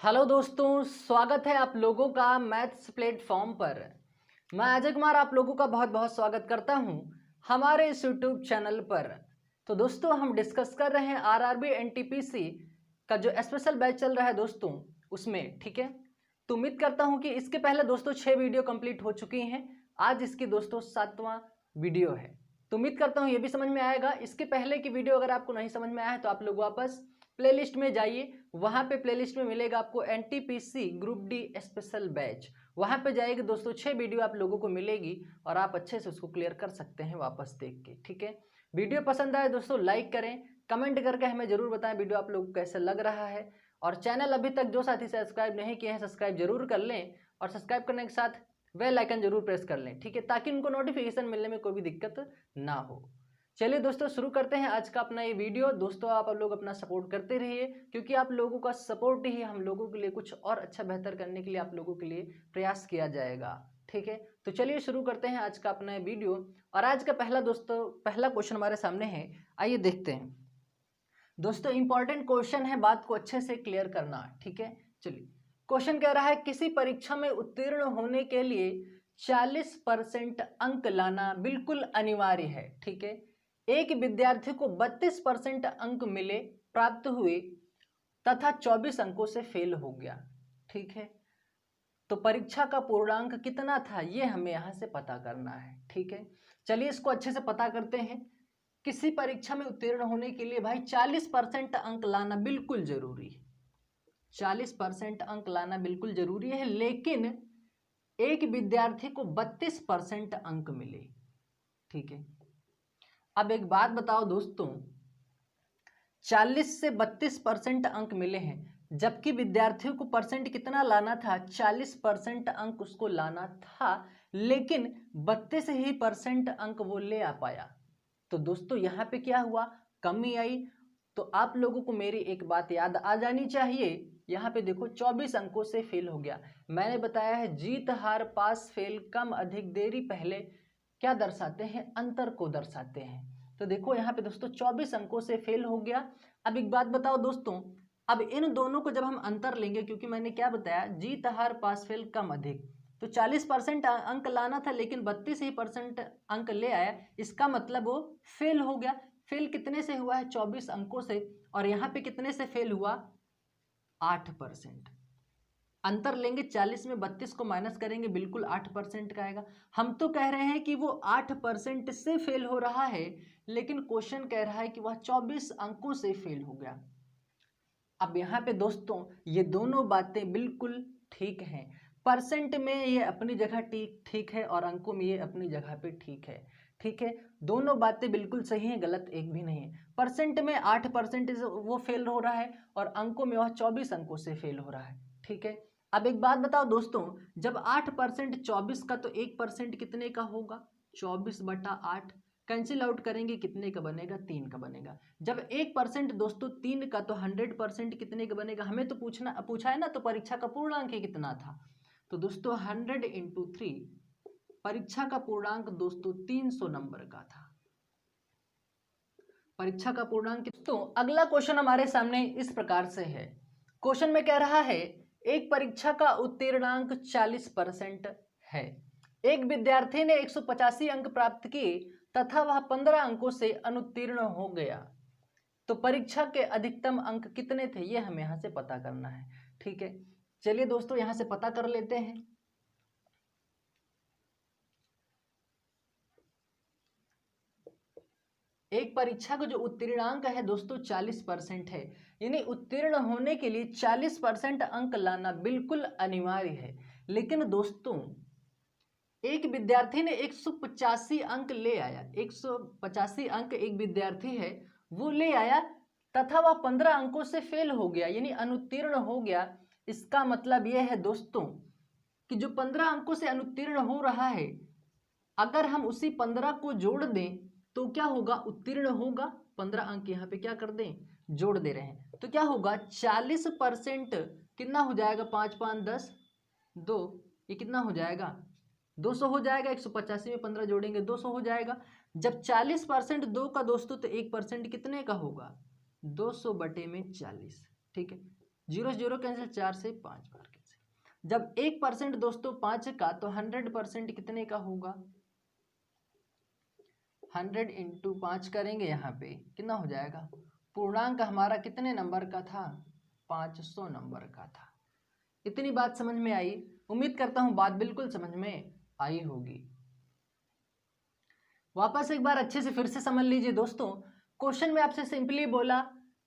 Hello दोस्तों, स्वागत है आप लोगों का मैथ्स प्लेटफॉर्म पर। मैं अजय कुमार आप लोगों का बहुत बहुत स्वागत करता हूं हमारे इस यूट्यूब चैनल पर। तो दोस्तों, हम डिस्कस कर रहे हैं आरआरबी एनटीपीसी का जो स्पेशल बैच चल रहा है दोस्तों, उसमें। ठीक है, तो उम्मीद करता हूं कि इसके पहले दोस्तों 6 वीडियो कंप्लीट हो चुकी हैं। आज इसकी दोस्तों 7वां वीडियो है। तो उम्मीद करता हूं ये भी समझ में आएगा। इसके पहले की वीडियो अगर आपको नहीं समझ में आया है तो आप लोग वापस प्लेलिस्ट में जाइए। वहां पे प्लेलिस्ट में मिलेगा आपको NTPC group D special batch. वहां पे जाएगी दोस्तों 6 वीडियो आप लोगों को मिलेगी और आप अच्छे से उसको क्लियर कर सकते हैं वापस देख के। ठीक है, वीडियो पसंद आए दोस्तों लाइक करें, कमेंट करके हमें जरूर बताएं वीडियो आप लोग को कैसे लग रहा है। और चैनल अभी तक जो साथी सब्सक्राइब नहीं किए हैं सब्सक्राइब जरूर कर लें और सब्सक्राइब करने के साथ बेल आइकन जरूर प्रेस कर लें। ठीक है, ताकि उनको नोटिफिकेशन मिलने में कोई भी दिक्कत ना हो। चलिए दोस्तों, शुरू करते हैं आज का अपना ये वीडियो। दोस्तों, आप लोग अपना सपोर्ट करते रहिए, क्योंकि आप लोगों का सपोर्ट ही हम लोगों के लिए कुछ और अच्छा बेहतर करने के लिए आप लोगों के लिए प्रयास किया जाएगा। ठीक है, तो चलिए शुरू करते हैं आज का अपना ये वीडियो। और आज का पहला क्वेश्चन हमारे सामने है, आइए देखते हैं। दोस्तों, इंपॉर्टेंट क्वेश्चन है, बात को अच्छे से क्लियर करना। ठीक है, चलिए। क्वेश्चन कह रहा है किसी परीक्षा में उत्तीर्ण होने के लिए 40% अंक लाना बिल्कुल अनिवार्य है। ठीक है, एक विद्यार्थी को 32% अंक मिले प्राप्त हुए तथा 24 अंकों से फेल हो गया। ठीक है, तो परीक्षा का पूर्णांक कितना था ये हमें यहां से पता करना है। ठीक है, चलिए इसको अच्छे से पता करते हैं। किसी परीक्षा में उत्तीर्ण होने के लिए भाई 40% अंक लाना बिल्कुल जरूरी है। 40% अंक लाना बिल्कुल जरूरी है, लेकिन एक विद्यार्थी को 32% अंक मिले। ठीक है, अब एक बात बताओ दोस्तों, 40 से 32% अंक मिले हैं, जबकि विद्यार्थियों को परसेंट कितना लाना था, 40% अंक उसको लाना था, लेकिन 32 ही परसेंट अंक वो ले आ पाया। तो दोस्तों यहाँ पे क्या हुआ, कमी आई। तो आप लोगों को मेरी एक बात याद आ जानी चाहिए। यहाँ पे देखो 24 अंकों से फेल हो गया। मैंने बताया है जीत हार पास फेल कम अधिक देरी पहले क्या दर्शाते हैं, अंतर को दर्शाते हैं। तो देखो यहाँ पे दोस्तों 24 अंकों से फेल हो गया। अब एक बात बताओ दोस्तों, अब इन दोनों को जब हम अंतर लेंगे, क्योंकि मैंने क्या बताया, जीत हार पास फेल कम अधिक, तो 40% अंक लाना था लेकिन 32 ही परसेंट अंक ले आया, इसका मतलब वो फेल हो गया। फेल कितने से हुआ है, 24 अंकों से। और यहाँ पे कितने से फेल हुआ, 8%। अंतर लेंगे, 40 में 32 को माइनस करेंगे, बिल्कुल 8% का आएगा। हम तो कह रहे हैं कि वो 8% से फेल हो रहा है, लेकिन क्वेश्चन कह रहा है कि वह 24 अंकों से फेल हो गया। अब यहाँ पे दोस्तों ये दोनों बातें बिल्कुल ठीक हैं। परसेंट में ये अपनी जगह ठीक है और अंकों में ये अपनी जगह पे ठीक है। ठीक है, दोनों बातें बिल्कुल सही हैं, गलत एक भी नहीं है। परसेंट में 8% वो फेल हो रहा है और अंकों में वह 24 अंकों से फेल हो रहा है। ठीक है, अब एक बात बताओ दोस्तों, जब 8% 24 का, तो 1% कितने का होगा, 24/8। कैंसिल आउट करेंगे, कितने का बनेगा, 3 का बनेगा। जब 1% दोस्तों 3 का, तो 100% कितने का बनेगा, हमें तो पूछा है ना, तो परीक्षा का पूर्णांक कितना था। तो दोस्तों 100 इंटू 3, परीक्षा का पूर्णांक दोस्तों 300 नंबर का था। परीक्षा का पूर्णांक। दोस्तों अगला क्वेश्चन हमारे सामने इस प्रकार से है। क्वेश्चन में कह रहा है एक परीक्षा का उत्तीर्णांक 40% है। एक विद्यार्थी ने 185 अंक प्राप्त किए तथा वह 15 अंकों से अनुत्तीर्ण हो गया। तो परीक्षा के अधिकतम अंक कितने थे ये हमें यहां से पता करना है। ठीक है, चलिए दोस्तों यहां से पता कर लेते हैं। एक परीक्षा का जो उत्तीर्णांक है दोस्तों 40% है, यानी उत्तीर्ण होने के लिए 40% अंक लाना बिल्कुल अनिवार्य है। लेकिन दोस्तों एक विद्यार्थी ने 185 अंक ले आया, 185 अंक एक विद्यार्थी है वो ले आया, तथा वह 15 अंकों से फेल हो गया, यानी अनुत्तीर्ण हो गया। इसका मतलब यह है दोस्तों कि जो 15 अंकों से अनुत्तीर्ण हो रहा है, अगर हम उसी 15 को जोड़ दें तो क्या होगा, उत्तीर्ण होगा। 15 अंक यहाँ पे क्या कर दें, जोड़ दे रहे हैं, तो क्या होगा 40%, कितना हो जाएगा, 5 5 10 2, ये कितना हो जाएगा, 200 हो जाएगा। 185 में 15 जोड़ेंगे 200 हो जाएगा। जब 40% 2 का दोस्तों, तो 1% कितने का होगा, 200 बटे में 40। ठीक है, जीरो जीरो कैंसिल, 4 से 5 बार कैंसिल। जब 1% दोस्तों 5 का, तो 100% कितने का होगा? 100 इंटू 5 करेंगे, यहाँ पे कितना हो जाएगा? पूर्णांक हमारा कितने नंबर का था? 500 नंबर का था। इतनी बात समझ में आई? उम्मीद करता हूं बात बिल्कुल समझ में आई होगी। वापस एक बार अच्छे से फिर से समझ लीजिए दोस्तों। क्वेश्चन में आपसे सिंपली बोला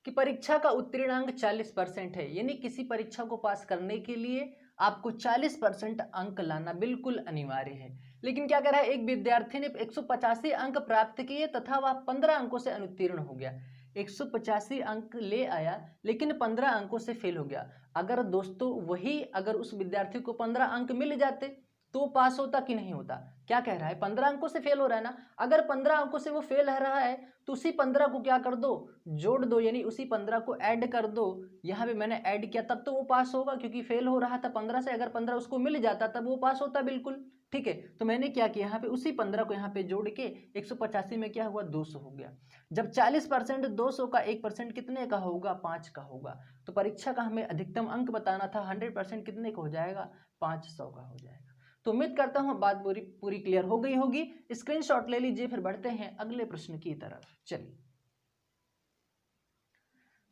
कि परीक्षा का उत्तीर्णांक 40% है, यानी किसी परीक्षा को पास करने के लिए आपको 40% अंक लाना बिल्कुल अनिवार्य है। लेकिन क्या कह रहा है, एक विद्यार्थी ने 185 अंक प्राप्त किए तथा वह 15 अंकों से अनुत्तीर्ण हो गया। 185 अंक ले आया लेकिन 15 अंकों से फेल हो गया। अगर दोस्तों वही अगर उस विद्यार्थी को 15 अंक मिल जाते तो पास होता कि नहीं होता? क्या कह रहा है, 15 अंकों से फेल हो रहा है ना। अगर 15 अंकों से वो फेल हो रहा है तो उसी 15 को क्या कर दो, जोड़ दो, यानी उसी 15 को ऐड कर दो। यहाँ पे मैंने ऐड किया तब तो वो पास होगा, क्योंकि फेल हो रहा था 15 से, अगर 15 उसको मिल जाता तब वो पास होता बिल्कुल। ठीक है, तो मैंने क्या किया, यहाँ पे उसी 15 को यहाँ पे जोड़ के 185 में क्या हुआ, 200 हो गया। जब 40% 200 का 1% कितने का होगा, 5 का होगा। तो परीक्षा का हमें अधिकतम अंक बताना था, 100% कितने का हो जाएगा, 500 का हो जाएगा। तो उम्मीद करता हूं बात पूरी क्लियर हो गई होगी। स्क्रीनशॉट ले लीजिए, फिर बढ़ते हैं अगले प्रश्न की तरफ। चलिए,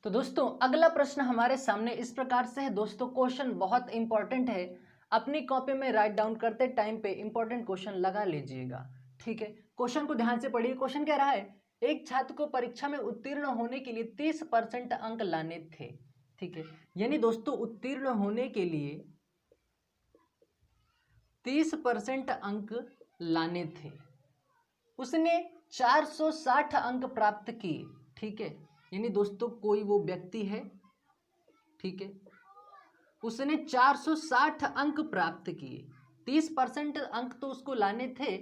तो दोस्तों अगला प्रश्न हमारे सामने इस प्रकार से है। दोस्तों क्वेश्चन बहुत इंपॉर्टेंट है, अपनी कॉपी में राइट डाउन करते टाइम पे इंपॉर्टेंट क्वेश्चन लगा लीजिएगा। ठीक है, क्वेश्चन को ध्यान से पढ़िए। क्वेश्चन कह रहा है, एक छात्र को परीक्षा में उत्तीर्ण होने के लिए 30% अंक लाने थे। ठीक है, यानी दोस्तों उत्तीर्ण होने के लिए 30% अंक लाने थे। उसने 460 अंक प्राप्त किए। ठीक है, यानी दोस्तों कोई वो व्यक्ति है, ठीक है, उसने 460 अंक प्राप्त किए। 30% अंक तो उसको लाने थे।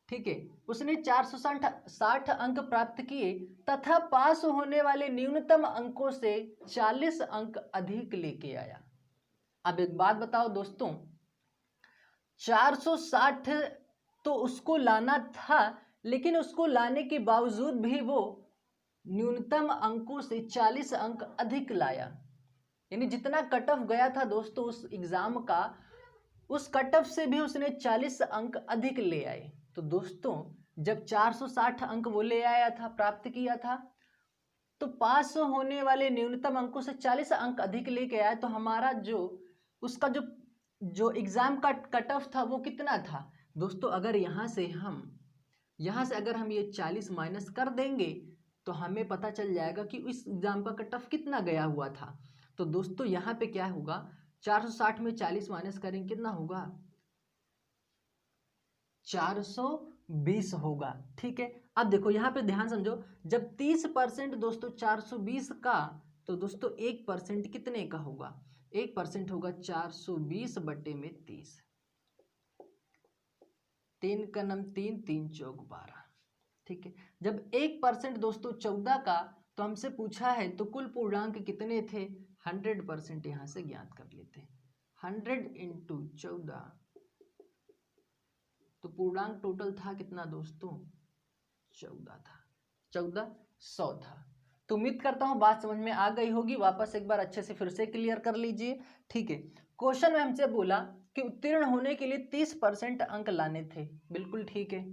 ठीक है, उसने 460 अंक प्राप्त किए तथा पास होने वाले न्यूनतम अंकों से 40 अंक अधिक लेके आया। अब एक बात बताओ दोस्तों, 460 तो उसको लाना था, लेकिन उसको लाने के बावजूद भी वो न्यूनतम अंकों से 40 अंक अधिक लाया। यानी जितना कट ऑफ गया था दोस्तों उस एग्जाम का, उस कट ऑफ से भी उसने 40 अंक अधिक ले आए। तो दोस्तों जब 460 अंक वो ले आया था, प्राप्त किया था, तो पास होने वाले न्यूनतम अंकों से 40 अंक अधिक लेके आया, तो हमारा जो उसका जो एग्जाम का कट ऑफ था वो कितना था दोस्तों? अगर यहाँ से अगर हम ये 40 माइनस कर देंगे तो हमें पता चल जाएगा कि इस एग्जाम का कट ऑफ कितना गया हुआ था। तो दोस्तों यहाँ पे क्या होगा, 460 में 40 माइनस करेंगे कितना होगा, 420 होगा। ठीक है, अब देखो यहाँ पे ध्यान समझो, जब 30% दोस्तों 420 का, तो दोस्तों 1% कितने का होगा, 1% होगा 420 बटे में 30। 3 का नम 3, 3 चौक 12। ठीक है, जब 1% दोस्तों 14 का, तो हमसे पूछा है तो कुल पूर्णांक कितने थे, 100% यहाँ से ज्ञात कर लेते हैं। 100 इंटू 14, तो पूर्णांक टोटल था कितना दोस्तों, 14 था, 1400 था। तो उम्मीद करता हूं बात समझ में आ गई होगी। वापस एक बार अच्छे से फिर से क्लियर कर लीजिए। ठीक है, क्वेश्चन में हमसे बोला कि उत्तीर्ण होने के लिए 30% अंक लाने थे, बिल्कुल ठीक है।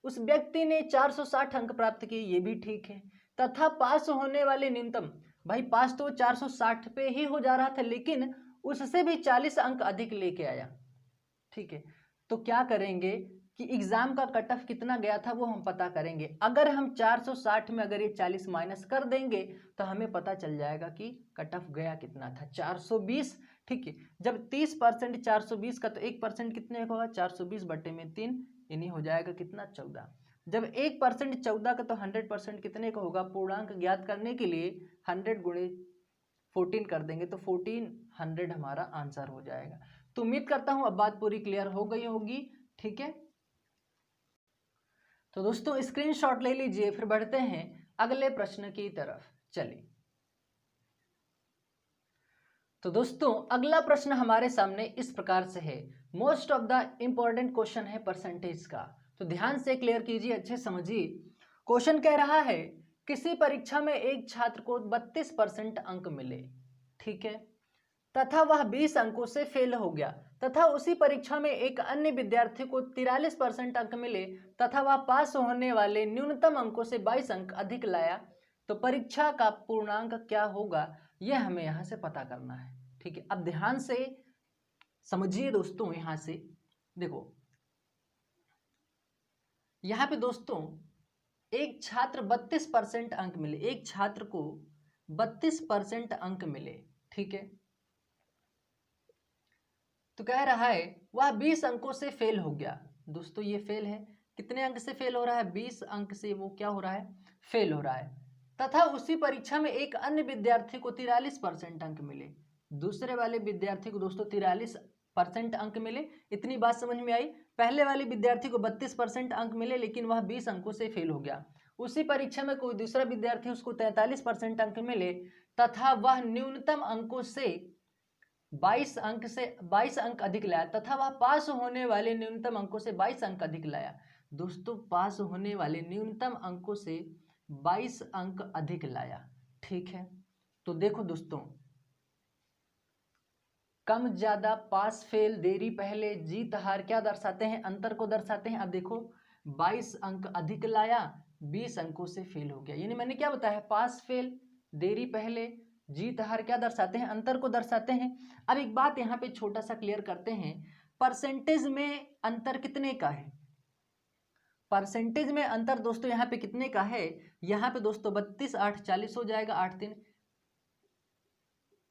उस व्यक्ति ने 460 अंक प्राप्त किए, ये भी ठीक है, तथा पास होने वाले न्यूनतम, भाई पास तो 460 पे ही हो जा रहा था, लेकिन उससे भी 40 अंक अधिक लेके आया। ठीक है, तो क्या करेंगे कि एग्जाम का कट ऑफ कितना गया था वो हम पता करेंगे। अगर हम 460 में अगर ये 40 माइनस कर देंगे तो हमें पता चल जाएगा कि कट ऑफ गया कितना था, 420। ठीक है, जब 30% 420 का, तो 1% कितने का होगा, 420 बटे में 3, यानी हो जाएगा कितना, 14। जब 1% 14 का, तो 100% कितने का होगा, पूर्णांक ज्ञात करने के लिए 100 गुणे 14 कर देंगे तो 1400 हमारा आंसर हो जाएगा। तो उम्मीद करता हूं अब बात पूरी क्लियर हो गई होगी। ठीक है, तो दोस्तों स्क्रीनशॉट ले लीजिए, फिर बढ़ते हैं अगले प्रश्न की तरफ। चलिए, तो दोस्तों अगला प्रश्न हमारे सामने इस प्रकार से है। Most of the important question है परसेंटेज का, तो ध्यान से क्लियर कीजिए, अच्छे समझिए। क्वेश्चन कह रहा है, किसी परीक्षा में एक छात्र को 32% अंक मिले। ठीक है, तथा वह 20 अंकों से फेल हो गया तथा उसी परीक्षा में एक अन्य विद्यार्थी को 43% अंक मिले तथा वह पास होने वाले न्यूनतम अंकों से 22 अंक अधिक लाया, तो परीक्षा का पूर्णांक क्या होगा, यह हमें यहाँ से पता करना है। ठीक है, अब ध्यान से समझिए दोस्तों। यहाँ से देखो, यहाँ पे दोस्तों एक छात्र 32% अंक मिले, एक छात्र को 32% अंक मिले। ठीक है, तो कह रहा है वह 20 अंकों से फेल हो गया। दोस्तों ये फेल है, कितने अंक से फेल हो रहा है, 20 अंक से वो क्या हो रहा है, फेल हो रहा है। तथा उसी परीक्षा में एक अन्य विद्यार्थी को 43% अंक मिले, दूसरे वाले विद्यार्थी को दोस्तों 43% अंक मिले। इतनी बात समझ में आई। पहले वाले विद्यार्थी को 32% अंक मिले लेकिन वह 20 अंकों से फेल हो गया। उसी परीक्षा में कोई दूसरा विद्यार्थी उसको 43% अंक मिले तथा वह न्यूनतम अंकों से 22 अंक अधिक लाया तथा वह पास होने वाले न्यूनतम अंकों से 22 अंक अधिक लाया। दोस्तों पास होने वाले न्यूनतम अंकों से 22 अंक अधिक लाया। ठीक है, तो देखो दोस्तों, कम ज्यादा, पास फेल, देरी पहले, जीत हार क्या दर्शाते हैं, अंतर को दर्शाते हैं। अब देखो 22 अंक अधिक लाया, 20 अंकों से फेल हो गया, यानी मैंने क्या बताया, पास फेल, देरी पहले, जीत हार क्या दर्शाते हैं, अंतर को दर्शाते हैं। अब एक बात यहाँ पे छोटा सा क्लियर करते हैं, परसेंटेज में अंतर कितने का है, परसेंटेज में अंतर दोस्तों यहाँ पे कितने का है, यहाँ पे दोस्तों 32 8 40 हो जाएगा, 8 3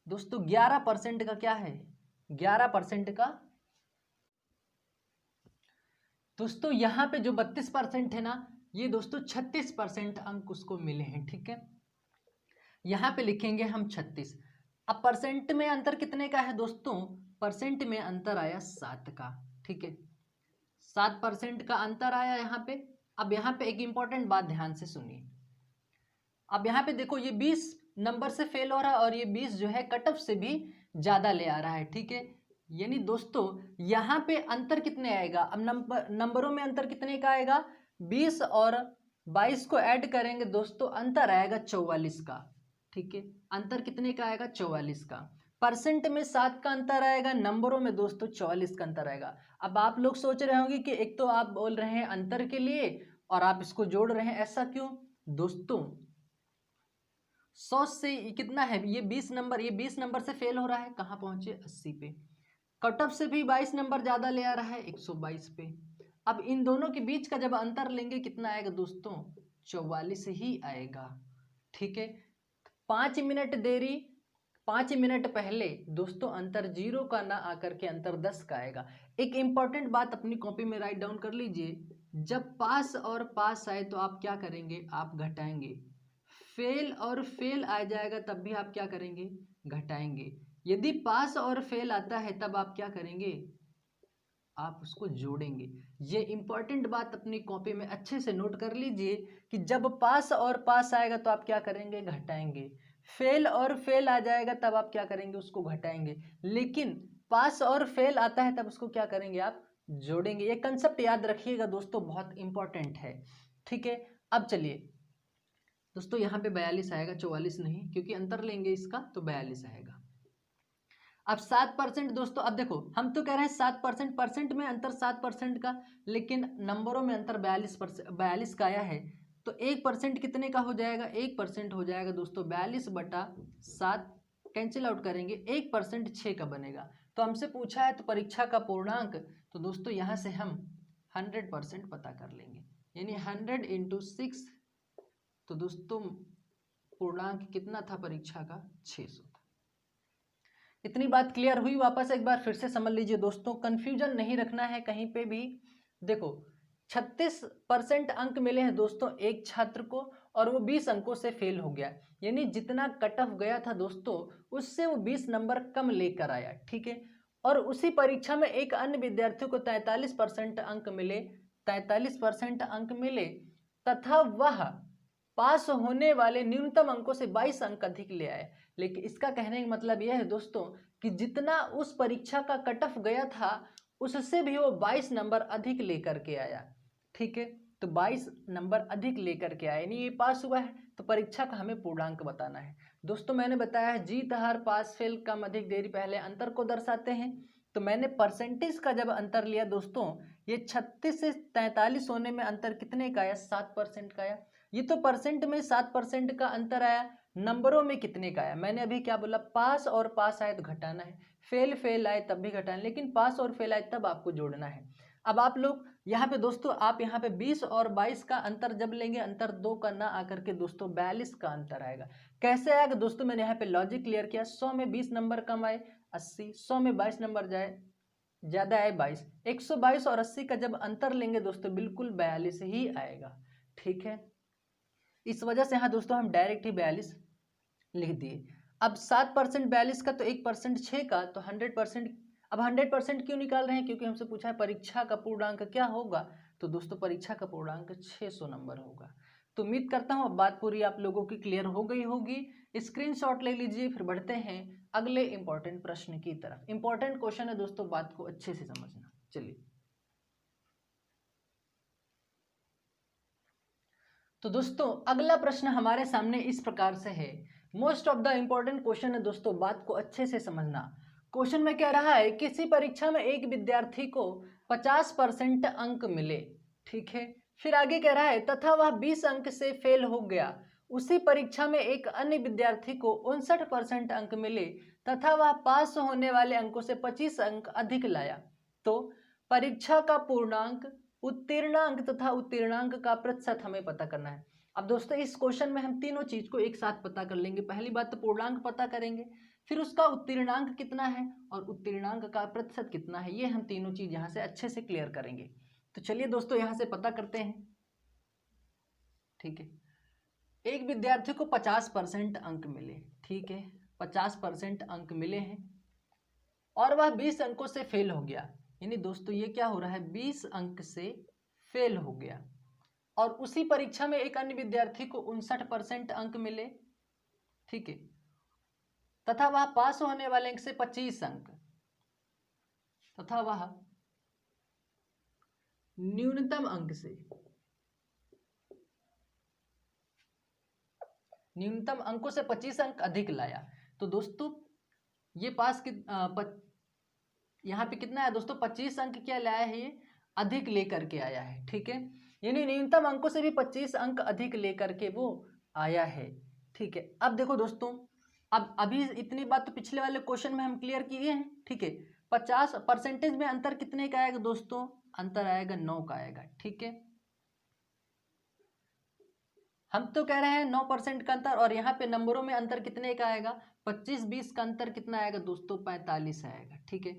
दोस्तों 11% का क्या है, 11% का। दोस्तों यहाँ पे जो 32% है ना, ये दोस्तों 36% अंक उसको मिले हैं। ठीक है, यहाँ पे लिखेंगे हम 36। अब परसेंट में अंतर कितने का है दोस्तों, परसेंट में अंतर आया 7 का। ठीक है, 7% का अंतर आया यहाँ पे। अब यहाँ पे एक इंपॉर्टेंट बात ध्यान से सुनिए। अब यहाँ पे देखो, ये 20 नंबर से फेल हो रहा है और ये 20 जो है कट ऑफ से भी ज्यादा ले आ रहा है। ठीक है, यानी दोस्तों यहाँ पे अंतर कितने आएगा, अब नंबरों में अंतर कितने का आएगा, 20 और 22 को ऐड करेंगे दोस्तों, अंतर आएगा 44 का। ठीक है, अंतर कितने का आएगा, 44 का। परसेंट में 7 का अंतर आएगा, नंबरों में दोस्तों 44 का अंतर आएगा। अब आप लोग सोच रहे होंगे कि एक तो आप बोल रहे हैं अंतर के लिए और आप इसको जोड़ रहे हैं, ऐसा क्यों दोस्तों, 100 से कितना है, ये 20 नंबर, ये 20 नंबर से फेल हो रहा है, कहाँ पहुंचे, 80 पे। कट ऑफ से भी 22 नंबर ज्यादा ले आ रहा है, 122 पे। अब इन दोनों के बीच का जब अंतर लेंगे कितना आएगा दोस्तों, 44 ही आएगा। ठीक है, 5 मिनट देरी, 5 मिनट पहले दोस्तों अंतर 0 का ना आकर के अंतर 10 का आएगा। एक इंपॉर्टेंट बात अपनी कॉपी में राइट डाउन कर लीजिए, जब पास और पास आए तो आप क्या करेंगे, आप घटाएंगे। फेल और फेल आ जाएगा तब भी आप क्या करेंगे, घटाएंगे। यदि पास और फेल आता है तब आप क्या करेंगे, आप उसको जोड़ेंगे। ये इंपॉर्टेंट बात अपनी कॉपी में अच्छे से नोट कर लीजिए कि जब पास और पास आएगा तो आप क्या करेंगे, घटाएंगे। फेल और फेल आ जाएगा तब आप क्या करेंगे, उसको घटाएंगे। लेकिन पास और फेल आता है तब उसको क्या करेंगे, आप जोड़ेंगे। ये कंसेप्ट याद रखिएगा दोस्तों, बहुत इंपॉर्टेंट है। ठीक है, अब चलिए दोस्तों, यहाँ पे 42 आएगा, 44 नहीं, क्योंकि अंतर लेंगे इसका तो 42 आएगा। अब 7% दोस्तों, अब देखो हम तो कह रहे हैं 7%, परसेंट में अंतर 7% का, लेकिन नंबरों में अंतर 42 का आया है, तो 1% कितने का हो जाएगा, 1% हो जाएगा दोस्तों 42/7, कैंसिल आउट करेंगे, 1% 6 का बनेगा। तो हमसे पूछा है तो परीक्षा का पूर्णांक, तो दोस्तों यहाँ से हम 100% पता कर लेंगे, यानी 100 × 6, तो दोस्तों पूर्णांक कितना था परीक्षा का, 600 था। इतनी बात क्लियर हुई, वापस एक बार फिर से समझ लीजिए दोस्तों, कंफ्यूजन नहीं रखना है कहीं पे भी। देखो 36% अंक मिले हैं दोस्तों एक छात्र को और वो 20 अंकों से फेल हो गया, यानी जितना कट ऑफ गया था दोस्तों उससे वो 20 नंबर कम लेकर आया। ठीक है, और उसी परीक्षा में एक अन्य विद्यार्थी को 43% अंक मिले, 43% अंक मिले तथा वह पास होने वाले न्यूनतम अंकों से 22 अंक अधिक ले आए। लेकिन इसका कहने का मतलब यह है दोस्तों कि जितना उस परीक्षा का कट ऑफ गया था उससे भी वो 22 नंबर अधिक लेकर के आया। ठीक है, तो 22 नंबर अधिक लेकर के आया, यानी ये पास हुआ है। तो परीक्षा का हमें पूर्णांक बताना है। दोस्तों मैंने बताया है जीत हार पास फेल कम अधिक देरी पहले अंतर को दर्शाते हैं। तो मैंने परसेंटेज का जब अंतर लिया दोस्तों, ये 36 से 43 होने में अंतर कितने का आया? 7% का आया। ये तो परसेंट में 7% का अंतर आया, नंबरों में कितने का आया? मैंने अभी क्या बोला, पास और पास आए तो घटाना है, फेल फेल आए तब भी घटाना है, लेकिन पास और फेल आए तब आपको जोड़ना है। अब आप लोग यहाँ पे दोस्तों, आप यहाँ पे 20 और 22 का अंतर जब लेंगे, अंतर 2 का ना आकर के दोस्तों 42 का अंतर आएगा। कैसे आएगा दोस्तों? मैंने यहाँ पे लॉजिक क्लियर किया। 100 में 20 नंबर कम आए 80, 100 में 22 नंबर जाए ज्यादा आए 22, 122 और 80 का जब अंतर लेंगे दोस्तों बिल्कुल 42 ही आएगा। ठीक है, इस वजह से यहाँ दोस्तों हम डायरेक्ट ही 42 लिख दिए। अब 7% 42 का, तो 1% 6 का, तो 100%। अब 100% क्यों निकाल रहे हैं? क्योंकि हमसे पूछा है परीक्षा का पूर्णांक क्या होगा। तो दोस्तों परीक्षा का पूर्णांक 600 नंबर होगा। तो उम्मीद करता हूँ अब बात पूरी आप लोगों की क्लियर हो गई होगी। स्क्रीनशॉट ले लीजिए, फिर बढ़ते हैं अगले इंपॉर्टेंट प्रश्न की तरफ। इंपॉर्टेंट क्वेश्चन है दोस्तों, बात को अच्छे से समझना। चलिए, तो दोस्तों अगला प्रश्न हमारे सामने इस प्रकार से है। Most of the important question है दोस्तों, बात को अच्छे से समझना। क्वेश्चन में कह रहा है किसी परीक्षा में एक विद्यार्थी को 50% अंक मिले, ठीक है। फिर आगे कह रहा है तथा वह 20 अंक से फेल हो गया। उसी परीक्षा में एक अन्य विद्यार्थी को 59% अंक मिले तथा वह पास होने वाले अंकों से 25 अंक अधिक लाया। तो परीक्षा का पूर्णांक, उत्तीर्णांक तथा उत्तीर्णांक का प्रतिशत हमें पता करना है। अब दोस्तों इस क्वेश्चन में हम तीनों चीज को एक साथ पता कर लेंगे। पहली बात तो पूर्णांक पता करेंगे, फिर उसका उत्तीर्णांक कितना है और उत्तीर्णांक का प्रतिशत कितना है, ये हम तीनों चीज यहाँ से अच्छे से क्लियर करेंगे। तो चलिए दोस्तों यहाँ से पता करते हैं। ठीक है, एक विद्यार्थी को 50% अंक मिले, ठीक है, 50% अंक मिले हैं और वह 20 अंकों से फेल हो गया। यानी दोस्तों ये क्या हो रहा है, 20 अंक से फेल हो गया। और उसी परीक्षा में एक अन्य विद्यार्थी को 59% अंक मिले, ठीक है, तथा वह पास होने वाले अंक से 25 अंक, तथा वह न्यूनतम अंक से, न्यूनतम अंकों से 25 अंक अधिक लाया। तो दोस्तों ये पास कि यहाँ पे कितना है दोस्तों, 25 अंक क्या लाया है, ये अधिक लेकर के आया है। ठीक है, यानी न्यूनतम अंकों से भी 25 अंक अधिक लेकर के वो आया है। ठीक है, अब देखो दोस्तों, अब अभी इतनी बात तो पिछले वाले क्वेश्चन में हम क्लियर किए हैं। ठीक है, 50 परसेंटेज में अंतर कितने का आएगा दोस्तों, अंतर आएगा 9 का आएगा। ठीक है, हम तो कह रहे हैं 9% का अंतर, और यहाँ पे नंबरों में अंतर कितने का आएगा, 25-20 का अंतर कितना आएगा दोस्तों, 45 आएगा। ठीक है,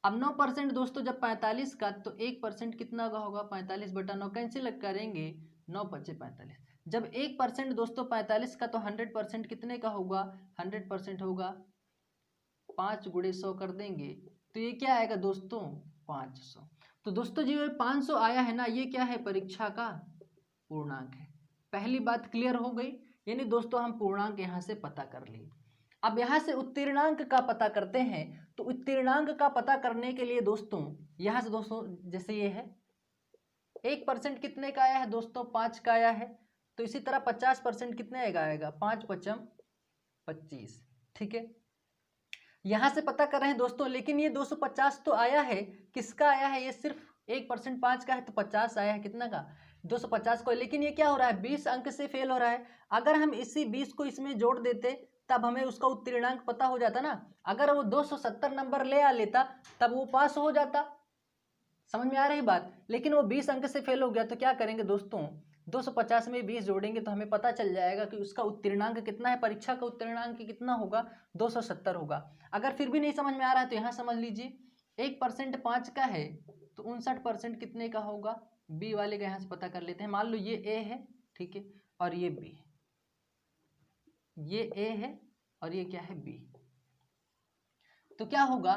अब 9% दोस्तों जब 45 का, तो 1% कितना का होगा, 45/9 कैंसिल करेंगे, 9×5 = 45। जब 1% दोस्तों 45 का, तो 100% कितने का होगा, 100% होगा 5×100 कर देंगे, तो ये क्या आएगा दोस्तों, 500। तो दोस्तों जो 500 आया है ना, ये क्या है, परीक्षा का पूर्णांक है। पहली बात क्लियर हो गई, यानी दोस्तों हम पूर्णांक यहाँ से पता कर लिए। अब यहाँ से उत्तीर्णांक का पता करते हैं। तो उत्तीर्णांक का पता करने के लिए दोस्तों यहाँ से दोस्तों जैसे ये है 1% कितने का आया है दोस्तों, 5 का आया है। तो इसी तरह 50% कितने का आएगा, 5×5 = 25। ठीक है, यहाँ से पता कर रहे हैं दोस्तों, लेकिन ये 250 तो आया है, किसका आया है, ये सिर्फ 1% 5 का है, तो 50 आया है कितना का, 250 को। लेकिन ये क्या हो रहा है, 20 अंक से फेल हो रहा है। अगर हम इसी 20 को इसमें जोड़ देते तब हमें उसका उत्तीर्णांक पता हो जाता ना। अगर वो 270 नंबर ले आ लेता तब वो पास हो जाता। समझ में आ रही बात। लेकिन वो 20 अंक से फेल हो गया, तो क्या करेंगे दोस्तों, 250 में 20 जोड़ेंगे तो हमें पता चल जाएगा कि उसका उत्तीर्णांक कितना है, परीक्षा का उत्तीर्णांक कितना होगा, 270 होगा। अगर फिर भी नहीं समझ में आ रहा है तो यहाँ समझ लीजिए 1% 5 का है, तो 59% कितने का होगा, बी वाले का यहाँ से पता कर लेते हैं। मान लो ये ए है, ठीक है, और ये बी, ये ए है और ये क्या है, बी। तो क्या होगा,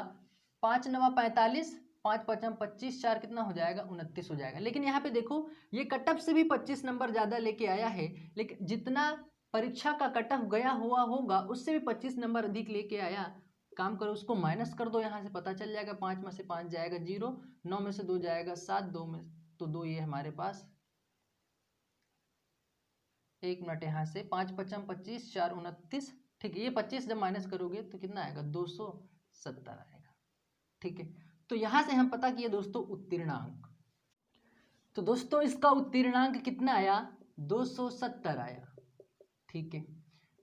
5×9 = 45, 5×5 = 25, 4 कितना हो जाएगा, 29 हो जाएगा। लेकिन यहाँ पे देखो ये कटअप से भी 25 नंबर ज़्यादा लेके आया है, लेकिन जितना परीक्षा का कटअप गया हुआ होगा उससे भी 25 नंबर अधिक लेके आया। काम करो, उसको माइनस कर दो, यहाँ से पता चल जाएगा, 5 में से 5 जाएगा 0, 9 में से 2 जाएगा 7, 2 में तो 2 ये हमारे पास 1 मिनट, यहाँ से 5 पचम 25, 4 29, ठीक है। ये 25 जब माइनस करोगे तो कितना आएगा, 270 आएगा, ठीक है। तो यहाँ से हम पता किए दोस्तों उत्तीर्णांक। तो दोस्तों इसका उत्तीर्णांक कितना आया, 270 आया, ठीक है।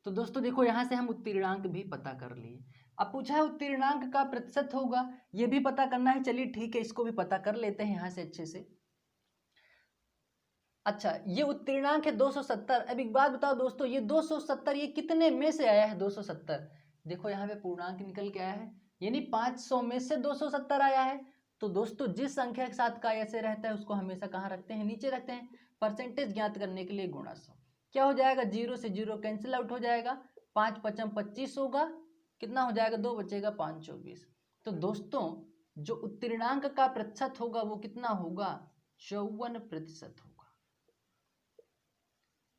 तो दोस्तों देखो यहाँ से हम उत्तीर्णांक भी पता कर लिए। अब पूछा है उत्तीर्णांक का प्रतिशत होगा, ये भी पता करना है। चलिए ठीक है, इसको भी पता कर लेते हैं यहाँ से अच्छे से। अच्छा, ये उत्तीर्णांक है 270। अब एक बात बताओ दोस्तों, ये 270 ये कितने में से आया है 270? देखो यहाँ पे पूर्णांक निकल के आया है, यानी 500 में से 270 आया है। तो दोस्तों जिस संख्या के साथ का ऐसे रहता है उसको हमेशा कहाँ रखते हैं, नीचे रखते हैं। परसेंटेज ज्ञात करने के लिए गुणा 100, क्या हो जाएगा, 0 से 0 कैंसिल आउट हो जाएगा, 5 पचम 25 होगा, कितना हो जाएगा, 2 बचेगा, 5 24। तो दोस्तों जो उत्तीर्णांक का प्रतिशत होगा वो कितना होगा, 54% होगा।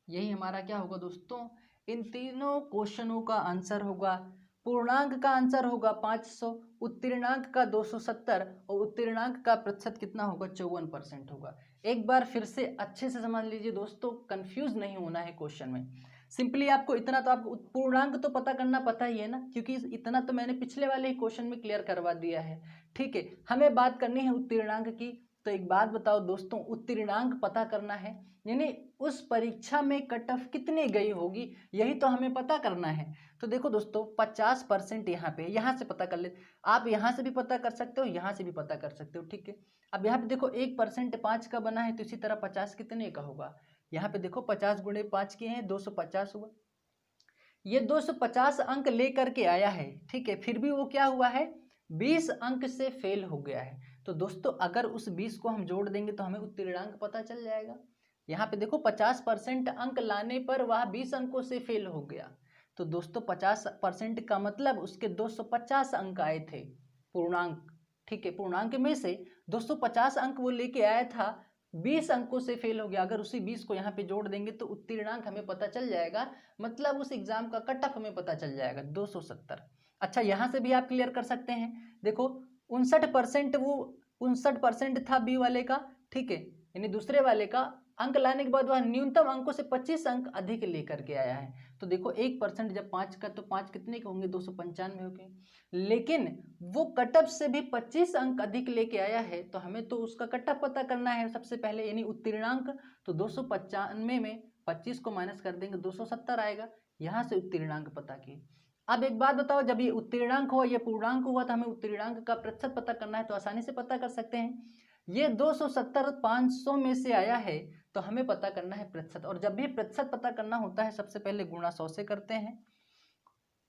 यही हमारा क्या होगा दोस्तों, इन तीनों क्वेश्चनों का आंसर होगा। पूर्णांक का आंसर होगा 500, उत्तीर्णांक का 270 और उत्तीर्णांक का प्रतिशत कितना होगा, 54% होगा। एक बार फिर से अच्छे से समझ लीजिए दोस्तों, कंफ्यूज नहीं होना है क्वेश्चन में। सिंपली आपको इतना तो, आपको पूर्णांक तो पता करना पता ही है ना, क्योंकि इतना तो मैंने पिछले वाले ही क्वेश्चन में क्लियर करवा दिया है, ठीक है। हमें बात करनी है उत्तीर्णांक की। तो एक बात बताओ दोस्तों, उत्तीर्णांक पता करना है, यानी उस परीक्षा में कट ऑफ कितनी गई होगी, यही तो हमें पता करना है। तो देखो दोस्तों 50% यहाँ से पता कर ले। आप यहाँ से भी पता कर सकते हो, यहाँ से भी पता कर सकते हो, ठीक है। अब यहाँ पे देखो 1% 5 का बना है, तो इसी तरह 50 कितने का होगा, यहाँ पे देखो 50 गुणे 5 किए हैं, 250 हुआ। ये 250 अंक लेकर के आया है, ठीक है, फिर भी वो क्या हुआ है, 20 अंक से फेल हो गया है। तो दोस्तों अगर उस 20 को हम जोड़ देंगे तो हमें उत्तीर्णांक पता चल जाएगा। यहाँ पे देखो 50% अंक लाने पर वह 20 अंकों से फेल हो गया। तो दोस्तों 50% का मतलब उसके 250 अंक आए थे पूर्णांक, ठीक है। पूर्णांक में से 250 अंक वो लेके आया था, 20 अंकों से फेल हो गया। अगर उसी 20 को यहाँ पे जोड़ देंगे तो उत्तीर्णांक हमें पता चल जाएगा, मतलब उस एग्जाम का कट ऑफ हमें पता चल जाएगा 270। अच्छा यहाँ से भी आप क्लियर कर सकते हैं, देखो 59% वो 59% था बी वाले का, ठीक है, यानी दूसरे वाले का। अंक लाने के बाद वह न्यूनतम अंकों से 25 अंक अधिक लेकर के आया है। तो देखो 1% जब 5 का, तो 5 कितने के होंगे, 295 हो गए। लेकिन वो कटअप से भी 25 अंक अधिक लेके आया है, तो हमें तो उसका कटअप पता करना है सबसे पहले, यानी उत्तीर्णांक। तो 295 में 25 को माइनस कर देंगे, 270 आएगा। यहाँ से उत्तीर्णांक पता किए। अब एक बात बताओ, जब ये उत्तीर्णांक हुआ, ये पूर्णांक हुआ, तो हमें उत्तीर्णांक का प्रतिशत पता करना है, तो आसानी से पता कर सकते हैं। ये 270 500 में से आया है, तो हमें पता करना है प्रतिशत। और जब भी प्रतिशत पता करना होता है सबसे पहले गुणा 100 से करते हैं।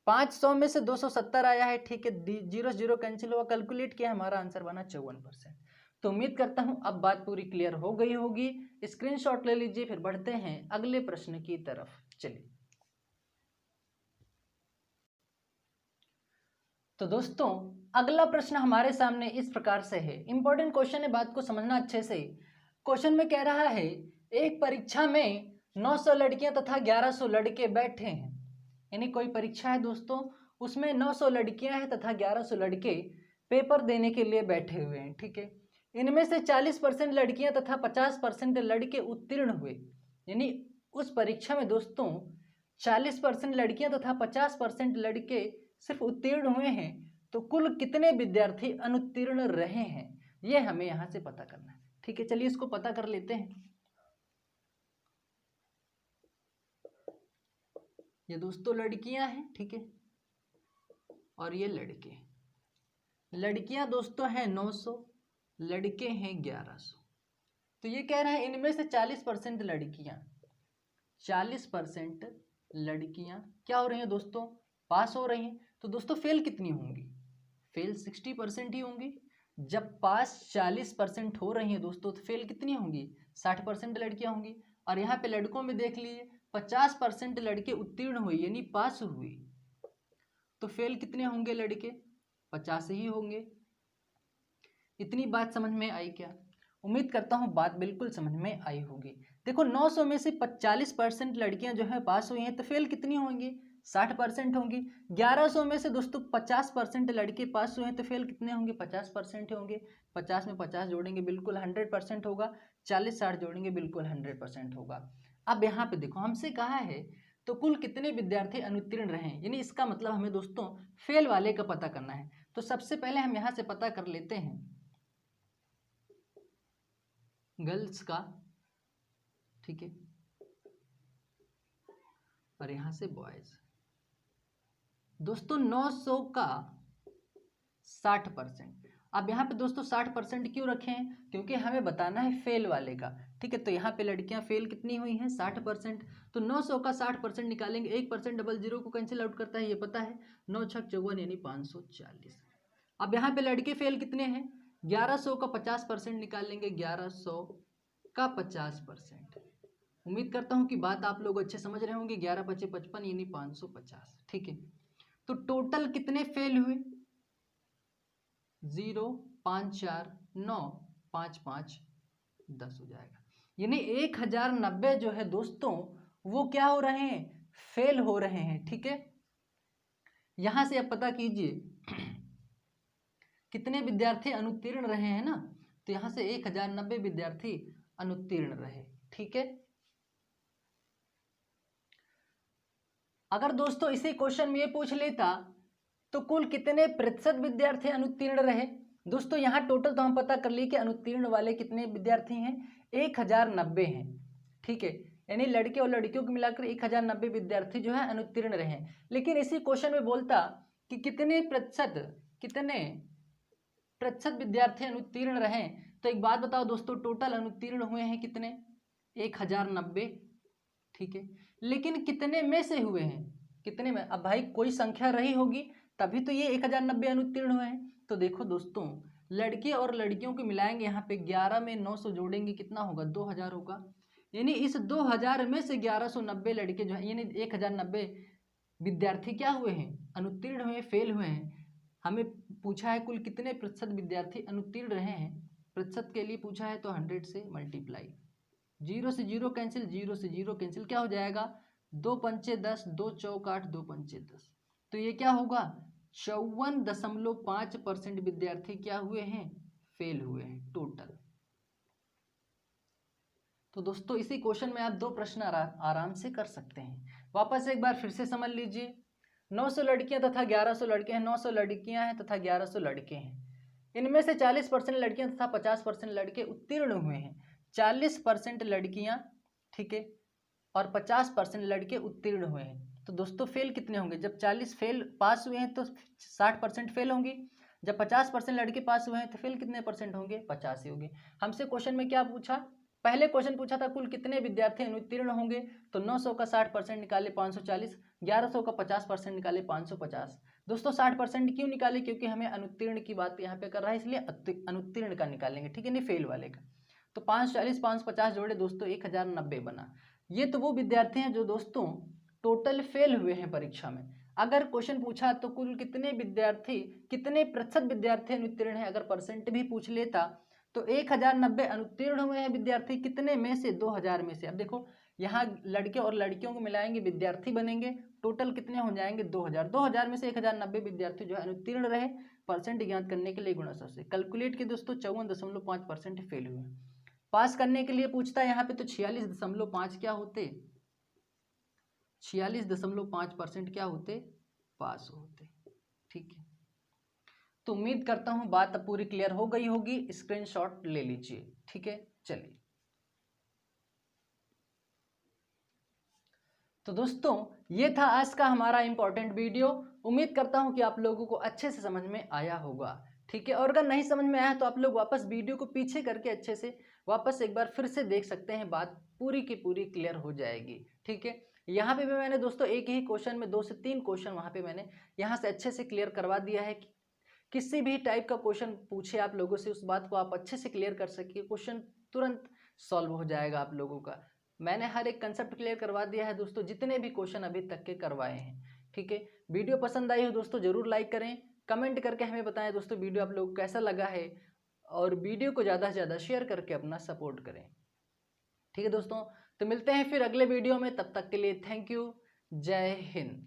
500 में से 270 आया है, ठीक है, 0 0 कैंसिल हुआ, कैलकुलेट किया, हमारा आंसर बना 54%। तो उम्मीद करता हूं अब बात पूरी क्लियर हो गई होगी। स्क्रीनशॉट ले लीजिए, फिर बढ़ते हैं अगले प्रश्न की तरफ। चलिए तो दोस्तों अगला प्रश्न हमारे सामने इस प्रकार से है, इंपॉर्टेंट क्वेश्चन है, बात को समझना अच्छे से। क्वेश्चन में कह रहा है, एक परीक्षा में 900 लड़कियां तथा 1100 लड़के बैठे हैं, यानी कोई परीक्षा है दोस्तों, उसमें 900 लड़कियां हैं तथा 1100 लड़के पेपर देने के लिए बैठे हुए हैं, ठीक है। इनमें से 40% लड़कियां तथा 50% लड़के उत्तीर्ण हुए, यानी उस परीक्षा में दोस्तों 40% लड़कियां तथा 50% लड़के सिर्फ उत्तीर्ण हुए हैं, तो कुल कितने विद्यार्थी अनुत्तीर्ण रहे हैं, ये हमें यहां से पता करना है, ठीक है। चलिए इसको पता कर लेते हैं। ये दोस्तों लड़कियां हैं, ठीक है, और ये लड़के। लड़कियां दोस्तों हैं 900, लड़के हैं 1100। तो ये कह रहे हैं इनमें से 40% लड़कियां, 40% लड़कियां क्या हो रही हैं दोस्तों, पास हो रही हैं। तो दोस्तों फेल कितनी होंगी, फेल 60% ही होंगी। जब पास 40% हो रही हैं दोस्तों, तो फेल कितनी होंगी, 60% लड़कियां होंगी। और यहाँ पे लड़कों में देख लीजिए 50% लड़के उत्तीर्ण हुए, यानी पास हुए, तो फेल कितने होंगे लड़के, 50 ही होंगे। इतनी बात समझ में आई क्या, उम्मीद करता हूँ बात बिल्कुल समझ में आई होगी। देखो 900 में से 40% लड़कियां जो है पास हुई हैं, तो फेल कितनी होंगी, 60% होंगी। 1100 में से दोस्तों 50% लड़के पास हुए हैं, तो फेल कितने होंगे, 50% होंगे। 50 में 50 जोड़ेंगे बिल्कुल 100% होगा, 40 60 जोड़ेंगे बिल्कुल 100% होगा। अब यहाँ पे देखो हमसे कहा है तो कुल कितने विद्यार्थी अनुत्तीर्ण रहे, यानी इसका मतलब हमें दोस्तों फेल वाले का पता करना है। तो सबसे पहले हम यहाँ से पता कर लेते हैं गर्ल्स का, ठीक है, और यहाँ से बॉयज। दोस्तों 900 का 60%। अब यहाँ पे दोस्तों 60% क्यों रखे हैं, क्योंकि हमें बताना है फेल वाले का, ठीक है। तो यहाँ पे लड़कियां फेल कितनी हुई हैं 60%। तो 900 का 60% निकालेंगे, 1% डबल जीरो को कैंसिल आउट करता है ये पता है, 9 छक 54 यानी 540। अब यहाँ पे लड़के फेल कितने हैं, 1100 का 50% निकालेंगे, 1100 का 50%। उम्मीद करता हूँ कि बात आप लोग अच्छे समझ रहे होंगे। 11 पचे 55 यानी 550, ठीक है। तो टोटल कितने फेल हुए, 0 5 4 9 5 5 10 हो जाएगा, यानी 1090 जो है दोस्तों वो क्या हो रहे हैं, फेल हो रहे हैं, ठीक है। यहां से अब पता कीजिए कितने विद्यार्थी अनुत्तीर्ण रहे हैं ना, तो यहां से 1090 विद्यार्थी अनुत्तीर्ण रहे, ठीक है। अगर दोस्तों इसी क्वेश्चन में ये पूछ लेता तो कुल कितने प्रतिशत विद्यार्थी अनुत्तीर्ण रहे, दोस्तों यहाँ टोटल तो हम पता कर लिए कि अनुत्तीर्ण वाले कितने विद्यार्थी हैं, 1090 हैं, ठीक है। यानी लड़के और लड़कियों को मिलाकर 1090 विद्यार्थी जो है अनुत्तीर्ण रहे। लेकिन इसी क्वेश्चन में बोलता कि कितने प्रतिशत विद्यार्थी अनुत्तीर्ण रहे, तो एक बात बताओ दोस्तों, टोटल अनुत्तीर्ण हुए हैं कितने, 1090, ठीक है। लेकिन कितने में से हुए हैं, कितने में, अब भाई कोई संख्या रही होगी तभी तो ये 1090 अनुत्तीर्ण हुए हैं। तो देखो दोस्तों लड़के और लड़कियों को मिलाएंगे, यहाँ पे 11 में 900 जोड़ेंगे कितना होगा, 2000 होगा। यानी इस 2000 में से 1190 लड़के जो है, यानी 1090 विद्यार्थी क्या हुए हैं, अनुत्तीर्ण हुए, फेल हुए हैं। हमें पूछा है कुल कितने प्रतिशत विद्यार्थी अनुत्तीर्ण रहे हैं, प्रतिशत के लिए पूछा है, तो 100 से मल्टीप्लाई, 0 से 0 कैंसिल, 0 से 0 कैंसिल, क्या हो जाएगा, 2 पंचे 10, 2 चौक 8, 2 पंचे 10, तो ये क्या होगा, 54.5% विद्यार्थी क्या हुए हैं, फेल हुए हैं टोटल। तो दोस्तों इसी क्वेश्चन में आप 2 प्रश्न आराम से कर सकते हैं। वापस एक बार फिर से समझ लीजिए, 900 लड़कियां तथा 1100 लड़के हैं, 900 लड़कियां हैं तथा 1100 लड़के हैं। इनमें से 40% लड़कियां तथा 50% लड़के उत्तीर्ण हुए हैं। 40% लड़कियां, ठीक है, और 50% लड़के उत्तीर्ण हुए हैं। तो दोस्तों फेल कितने होंगे, जब 40 फेल पास हुए हैं तो 60% फेल होंगे, जब 50% लड़के पास हुए हैं तो फेल कितने परसेंट होंगे, 50 ही होंगे। हमसे क्वेश्चन में क्या पूछा, पहले क्वेश्चन पूछा था कुल कितने विद्यार्थी अनुत्तीर्ण होंगे, तो 900 का 60% निकाले 540, 1100 का 50% निकाले 550। दोस्तों 60% क्यों निकाले, क्योंकि हमें अनुत्तीर्ण की बात यहाँ पे कर रहा है, इसलिए अनुत्तीर्ण का निकालेंगे, ठीक है, नहीं फेल वाले का। तो 540 550 जोड़े दोस्तों 1090 बना। ये तो वो विद्यार्थी हैं जो दोस्तों टोटल फेल हुए हैं परीक्षा में। अगर क्वेश्चन पूछा तो कुल कितने विद्यार्थी, कितने प्रतिशत विद्यार्थी अनुत्तीर्ण हैं, अगर परसेंट भी पूछ लेता तो 1090 अनुत्तीर्ण हुए हैं विद्यार्थी, कितने में से, 2000 में से। अब देखो यहाँ लड़के और लड़कियों को मिलाएंगे, विद्यार्थी बनेंगे, टोटल कितने हो जाएंगे, 2000। 2000 में से 1090 विद्यार्थी जो है अनुत्तीर्ण रहे, परसेंट ज्ञात करने के लिए गुणा 100 से कैलकुलेट के दोस्तों 54.5% फेल हुए। पास करने के लिए पूछता है यहाँ पे, तो 46.5 क्या होते, 46.5% क्या होते, पास होते, ठीक है। तो उम्मीद करता हूं बात अब पूरी क्लियर हो गई होगी, स्क्रीनशॉट ले लीजिए, ठीक है। चलिए तो दोस्तों ये था आज का हमारा इंपॉर्टेंट वीडियो। उम्मीद करता हूं कि आप लोगों को अच्छे से समझ में आया होगा, ठीक है। और अगर नहीं समझ में आया तो आप लोग वापस वीडियो को पीछे करके अच्छे से वापस एक बार फिर से देख सकते हैं, बात पूरी की पूरी क्लियर हो जाएगी, ठीक है। यहाँ पे भी मैंने दोस्तों एक ही क्वेश्चन में 2 से 3 क्वेश्चन वहाँ पे मैंने यहाँ से अच्छे से क्लियर करवा दिया है कि किसी भी टाइप का क्वेश्चन पूछे आप लोगों से, उस बात को आप अच्छे से क्लियर कर सकिए, क्वेश्चन तुरंत सॉल्व हो जाएगा आप लोगों का। मैंने हर एक कंसेप्ट क्लियर करवा दिया है दोस्तों, जितने भी क्वेश्चन अभी तक के करवाए हैं, ठीक है। वीडियो पसंद आई हो दोस्तों जरूर लाइक करें, कमेंट करके हमें बताएं दोस्तों वीडियो आप लोगों को कैसा लगा है, और वीडियो को ज़्यादा से ज़्यादा शेयर करके अपना सपोर्ट करें, ठीक है दोस्तों। तो मिलते हैं फिर अगले वीडियो में, तब तक के लिए थैंक यू, जय हिंद।